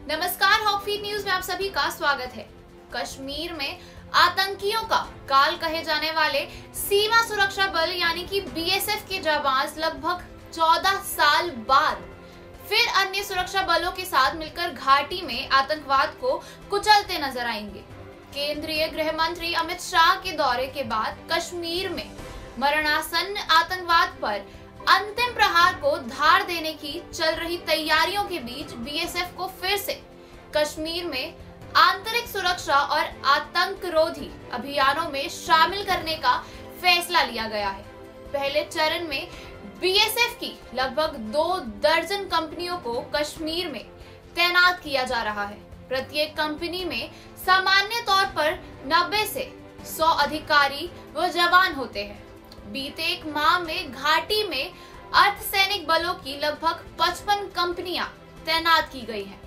नमस्कार, हॉकफीड न्यूज में आप सभी का स्वागत है। कश्मीर में आतंकियों का काल कहे जाने वाले सीमा सुरक्षा बल यानी कि बीएसएफ के जवान लगभग 14 साल बाद फिर अन्य सुरक्षा बलों के साथ मिलकर घाटी में आतंकवाद को कुचलते नजर आएंगे। केंद्रीय गृह मंत्री अमित शाह के दौरे के बाद कश्मीर में मरणासन्न आतंकवाद पर अंतिम प्रहार को धार देने की चल रही तैयारियों के बीच बीएसएफ को फिर से कश्मीर में आंतरिक सुरक्षा और आतंकरोधी अभियानों में शामिल करने का फैसला लिया गया है। पहले चरण में बीएसएफ की लगभग 2 दर्जन कंपनियों को कश्मीर में तैनात किया जा रहा है। प्रत्येक कंपनी में सामान्य तौर पर 90 से 100 अधिकारी व जवान होते हैं। बीते एक माह में घाटी में अर्धसैनिक बलों की लगभग 55 कंपनियां तैनात की गई हैं।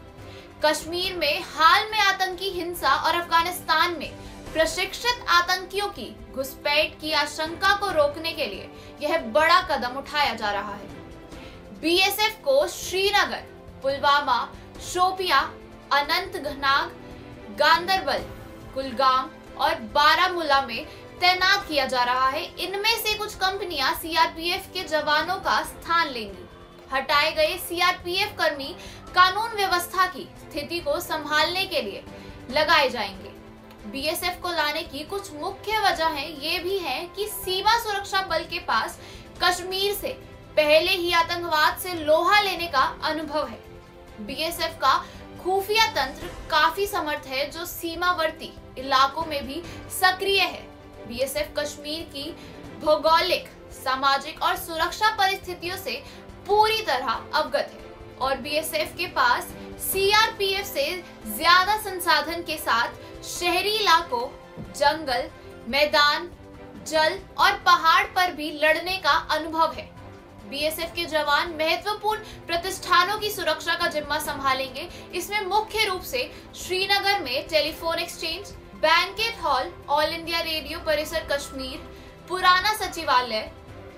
कश्मीर में हाल में आतंकी हिंसा और अफगानिस्तान में प्रशिक्षित आतंकियों की घुसपैठ की आशंका को रोकने के लिए यह बड़ा कदम उठाया जा रहा है। बीएसएफ को श्रीनगर, पुलवामा, शोपियां, अनंतनाग, गांदरबल, कुलगाम और बारामूला में तैनात किया जा रहा है। इनमें से कुछ कंपनियां सीआरपीएफ के जवानों का स्थान लेंगी। हटाए गए सीआरपीएफ कर्मी कानून व्यवस्था की स्थिति को संभालने के लिए लगाए जाएंगे। बीएसएफ को लाने की कुछ मुख्य वजहें ये भी हैं कि सीमा सुरक्षा बल के पास कश्मीर से पहले ही आतंकवाद से लोहा लेने का अनुभव है। बीएसएफ का खुफिया तंत्र काफी समर्थ है, जो सीमावर्ती इलाकों में भी सक्रिय है। बीएसएफ कश्मीर की भौगोलिक, सामाजिक और सुरक्षा परिस्थितियों से पूरी तरह अवगत है और बीएसएफ के पास सीआरपीएफ से ज्यादा संसाधन के साथ शहरी इलाकों, जंगल, मैदान, जल और पहाड़ पर भी लड़ने का अनुभव है। बीएसएफ के जवान महत्वपूर्ण प्रतिष्ठानों की सुरक्षा का जिम्मा संभालेंगे। इसमें मुख्य रूप से श्रीनगर में telephone exchange, banquet hall, all India radio परिसर कश्मीर, पुराना सचिवालय,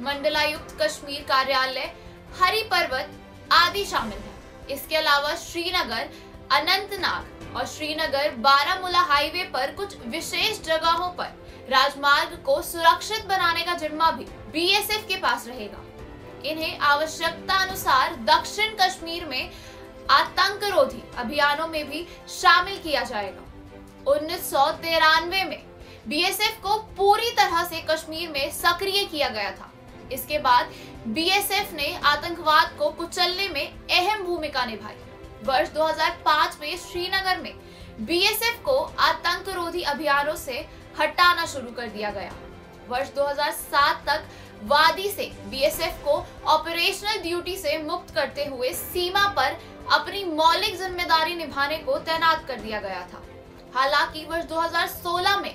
मंडलायुक्त कश्मीर कार्यालय, हरी पर्वत आदि शामिल हैं। इसके अलावा श्रीनगर, अनंतनाग और श्रीनगर बारामूला हाईवे पर कुछ विशेष जगहों पर राजमार्ग को सुरक्षित बनाने का जिम्मा भी बीएसएफ के पास रहेगा। इन्हें आवश्यकता अनुसार दक्षिण कश्मीर में आतंकरोधी अभियानों में भी शामिल किया जाएगा। 1993 में बीएसएफ को पूरी तरह से कश्मीर में सक्रिय किया गया था। इसके बाद बीएसएफ ने आतंकवाद को कुचलने में अहम भूमिका निभाई। वर्ष 2005 में श्रीनगर में बीएसएफ को आतंकरोधी अभियानों से हटाना शुरू कर दिया गया। वर्ष 2007 तक वादी से बीएसएफ को ऑपरेशनल ड्यूटी से मुक्त करते हुए सीमा पर अपनी मौलिक जिम्मेदारी निभाने को तैनात कर दिया गया था। हालांकि वर्ष 2016 में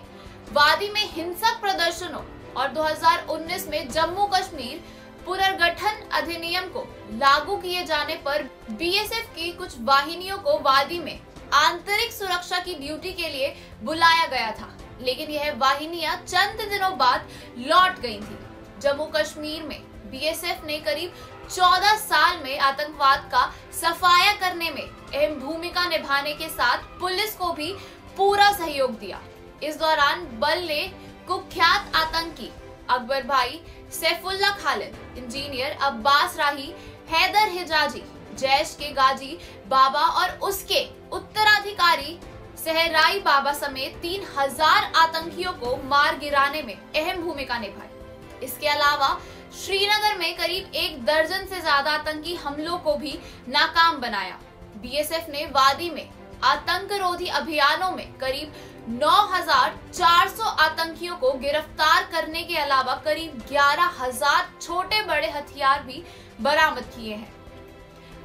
वादी में हिंसक प्रदर्शनों और 2019 में जम्मू कश्मीर पुनर्गठन अधिनियम को लागू किए जाने पर बीएसएफ की कुछ वाहिनियों को वादी में आंतरिक सुरक्षा की ड्यूटी के लिए बुलाया गया था, लेकिन यह वाहिनियां चंद दिनों बाद लौट गई थी। जम्मू कश्मीर में बीएसएफ ने करीब 14 साल में आतंकवाद का सफाया करने में अहम भूमिका निभाने के साथ पुलिस को भी पूरा सहयोग दिया। इस दौरान बल ने कुख्यात आतंकी अकबर भाई, सैफुल्ला खालिद, इंजीनियर अब्बास राही, हैदर हिजाजी, जैश के गाजी बाबा और उसके उत्तराधिकारी सहराई बाबा समेत 3000 आतंकियों को मार गिराने में अहम भूमिका निभाई। इसके अलावा श्रीनगर में करीब 1 दर्जन से ज्यादा आतंकी हमलों को भी नाकाम बनाया। बीएसएफ ने वादी में आतंकरोधी अभियानों में करीब 9400 आतंकियों को गिरफ्तार करने के अलावा करीब 11000 छोटे बड़े हथियार भी बरामद किए हैं।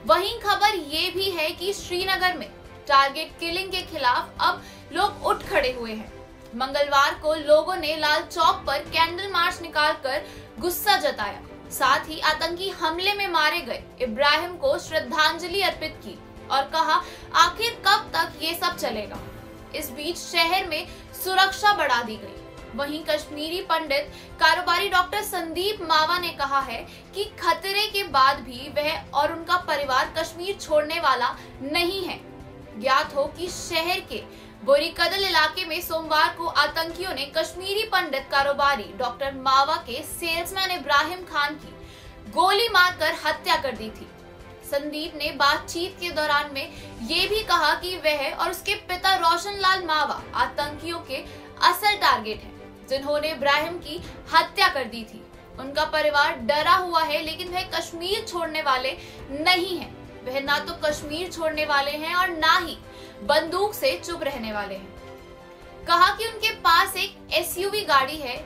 वहीं खबर ये भी है कि श्रीनगर में टारगेट किलिंग के खिलाफ अब लोग उठ खड़े हुए हैं। मंगलवार को लोगों ने लाल चौक पर कैंडल मार्च निकालकर गुस्सा जताया। साथ ही आतंकी हमले में मारे गए इब्राहिम को श्रद्धांजलि अर्पित की और कहा, आखिर कब तक ये सब चलेगा। इस बीच शहर में सुरक्षा बढ़ा दी गई। वहीं कश्मीरी पंडित कारोबारी डॉक्टर संदीप मावा ने कहा है कि खतरे के बाद भी वह और उनका परिवार कश्मीर छोड़ने वाला नहीं है। ज्ञात हो कि शहर के बोरीकदल इलाके में सोमवार को आतंकियों ने कश्मीरी पंडित कारोबारी डॉक्टर मावा के सेल्समैन इब्राहिम खान की गोली मारकर हत्या कर दी थी। संदीप ने बातचीत के दौरान में ये भी कहा कि वह और उसके पिता रोशनलाल मावा आतंकियों के असल टारगेट हैं, जिन्होंने इब्राहिम की हत्या कर दी थी। उनका परिवार डरा हुआ है, लेकिन वह कश्मीर छोड़ने वाले नहीं हैं। वह ना तो कश्मीर छोड़ने वाले हैं और ना ही बंदूक से चुप रहने वाले हैं। कहा कि उनके पास एक एसयूवी गाड़ी है।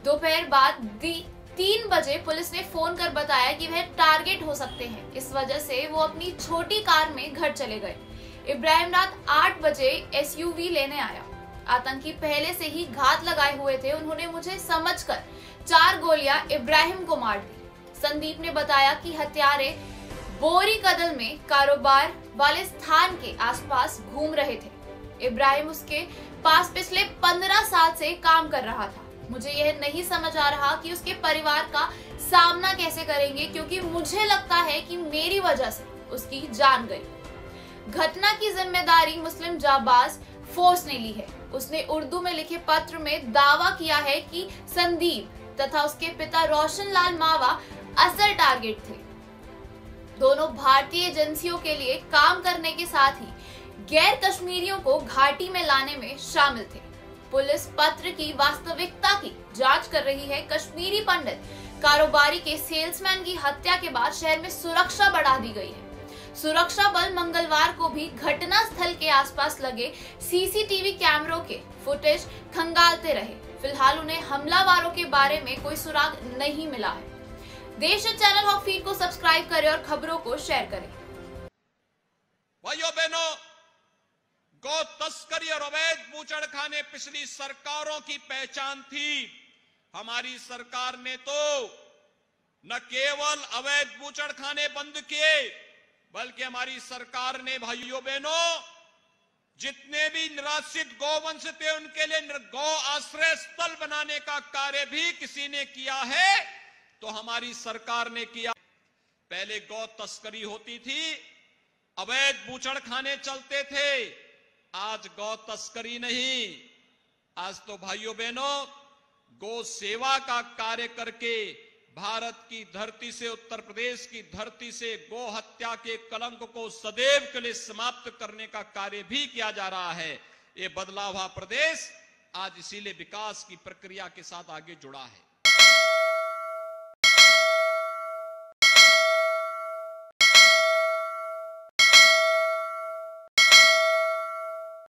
दोपहर बाद 3 बजे पुलिस ने फोन कर बताया कि वह टारगेट हो सकते हैं। इस वजह से वो अपनी छोटी कार में घर चले गए। इब्राहिम रात 8 बजे एसयूवी लेने आया। आतंकी पहले से ही घात लगाए हुए थे। उन्होंने मुझे समझकर 4 गोलियां इब्राहिम को मार दी। संदीप ने बताया कि हत्यारे बोरीकदल में कारोबार वाले स्थान के आसपास घूम रहे थे। इब्राहिम उसके पास पिछले 15 साल से काम कर रहा था। मुझे यह नहीं समझ आ रहा कि उसके परिवार का सामना कैसे करेंगे, क्योंकि मुझे लगता है कि मेरी वजह से उसकी जान गई। घटना की जिम्मेदारी मुस्लिम जाबाज फोर्स ने ली है। उसने उर्दू में लिखे पत्र में दावा किया है कि संदीप तथा उसके पिता रोशनलाल मावा असल टारगेट थे। दोनों भारतीय एजेंसियों के लिए काम करने के साथ ही गैर कश्मीरियों को घाटी में लाने में शामिल थे। पुलिस पत्र की वास्तविकता की जांच कर रही है। कश्मीरी पंडित कारोबारी के सेल्समैन की हत्या के बाद शहर में सुरक्षा बढ़ा दी गई है। सुरक्षा बल मंगलवार को भी घटना स्थल के आसपास लगे सीसीटीवी कैमरों के फुटेज खंगालते रहे। फिलहाल उन्हें हमलावरों के बारे में कोई सुराग नहीं मिला है। देश चैनल हॉक फीड को सब्सक्राइब करें और खबरों को शेयर करें। भाइयों बहनों, गौ तस्करी और अवैध बूचड़खाने पिछली सरकारों की पहचान थी। हमारी सरकार ने तो न केवल अवैध बूचड़खाने बंद किए, बल्कि हमारी सरकार ने भाइयों बहनों जितने भी निराश्रित गौवंश थे उनके लिए गौ आश्रय स्थल बनाने का कार्य भी किसी ने किया है तो हमारी सरकार ने किया। पहले गौ तस्करी होती थी, अवैध बूचड़खाने चलते थे। आज गौ तस्करी नहीं, आज तो भाइयों बहनों गौ सेवा का कार्य करके भारत की धरती से, उत्तर प्रदेश की धरती से गौ हत्या के कलंक को सदैव के लिए समाप्त करने का कार्य भी किया जा रहा है। ये बदला हुआ प्रदेश आज इसीलिए विकास की प्रक्रिया के साथ आगे जुड़ा है।